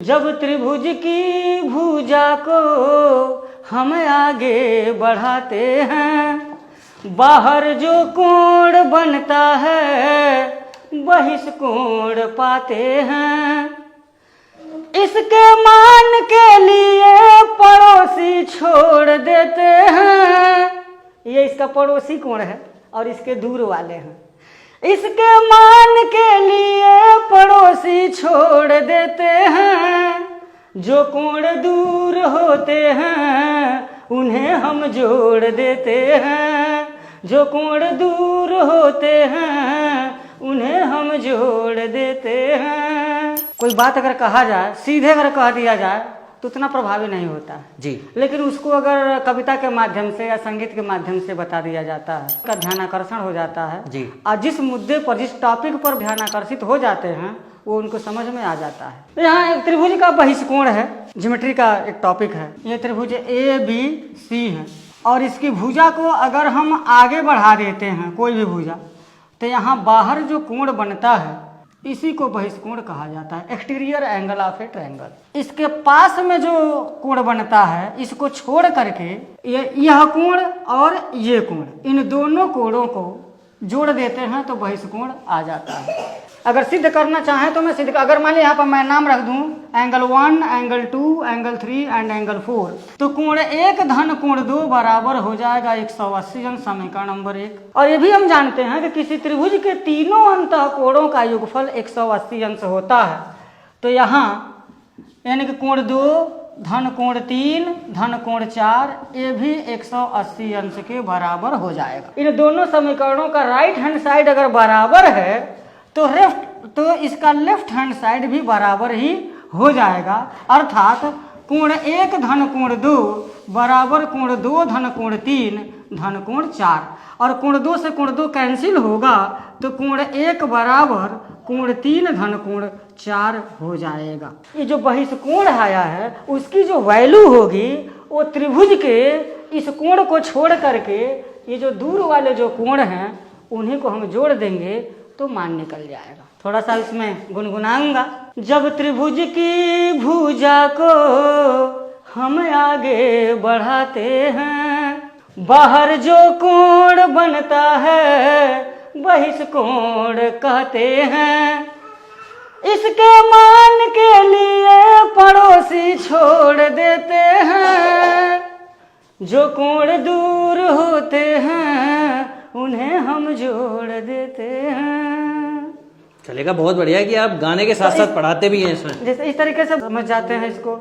जब त्रिभुज की भुजा को हम आगे बढ़ाते हैं, बाहर जो कोण बनता है बहिष्कोण पाते हैं। इसके मान के लिए पड़ोसी छोड़ देते हैं। ये इसका पड़ोसी कोण है और इसके दूर वाले हैं। इसके मान के लिए पड़ोसी छोड़ देते हैं। जो कोण दूर होते हैं उन्हें हम जोड़ देते हैं। जो कोण दूर होते हैं उन्हें हम जोड़ देते हैं। कोई बात अगर कहा जाए, सीधे अगर कह दिया जाए तो उतना प्रभावी नहीं होता है जी, लेकिन उसको अगर कविता के माध्यम से या संगीत के माध्यम से बता दिया जाता है, उसका ध्यानाकर्षण हो जाता है जी। और जिस मुद्दे पर, जिस टॉपिक पर ध्यानाकर्षित हो जाते हैं वो उनको समझ में आ जाता है। तो यहाँ एक त्रिभुज का बहिष्कोण है, ज्योमेट्री का एक टॉपिक है। ये त्रिभुज ABC है और इसकी भुजा को अगर हम आगे बढ़ा देते हैं, कोई भी भुजा, तो यहाँ बाहर जो कोण बनता है इसी को बहिष्कोण कहा जाता है, exterior angle of A triangle. इसके पास में जो कोण बनता है इसको छोड़ करके यह कोण और ये कोण, इन दोनों कोणों को जोड़ देते हैं तो बहिष्कोण आ जाता है। अगर सिद्ध करना चाहें तो मैं सिद्ध, अगर मान लीजिए यहाँ पर मैं नाम रख दूं angle 1, angle 2, angle 3 and angle 4, तो कोण 1 धन कोण 2 बराबर हो जाएगा 180 अंश, समीकरण नंबर 1। और ये भी हम जानते हैं कि किसी त्रिभुज के तीनों अंतः कोणों का योगफल 180 अंश होता है। तो यहाँ यानी कि कोण 2 धन कोण 3 धन कोण 4 ये भी 180 अंश के बराबर हो जाएगा। इन दोनों समीकरणों का राइट हैंड साइड अगर बराबर है तो इसका लेफ्ट हैंड साइड भी बराबर ही हो जाएगा। अर्थात कोण 1 धन कोण 2 बराबर कोण 2 धन कोण 3 धन कोण 4, और कोण 2 से कोण 2 कैंसिल होगा तो कोण 1 बराबर कोण 3 धन कोण 4 हो जाएगा। ये जो बहिष्कोण आया है उसकी जो वैल्यू होगी वो त्रिभुज के इस कोण को छोड़ करके ये जो दूर वाले जो कोण हैं उन्हीं को हम जोड़ देंगे तो मान निकल जाएगा। थोड़ा सा इसमें गुनगुनाऊंगा। जब त्रिभुज की भुजा को हम आगे बढ़ाते हैं, बाहर जो कोण बनता है बहिष्कोण कहते हैं। इसके मान के लिए पड़ोसी छोड़ देते हैं। जो कोण दूर होते हैं उन्हें हम जोड़ देते हैं। चलेगा, बहुत बढ़िया है कि आप गाने के साथ साथ पढ़ाते भी हैं इसमें। जैसे इस तरीके से समझ जाते हैं इसको।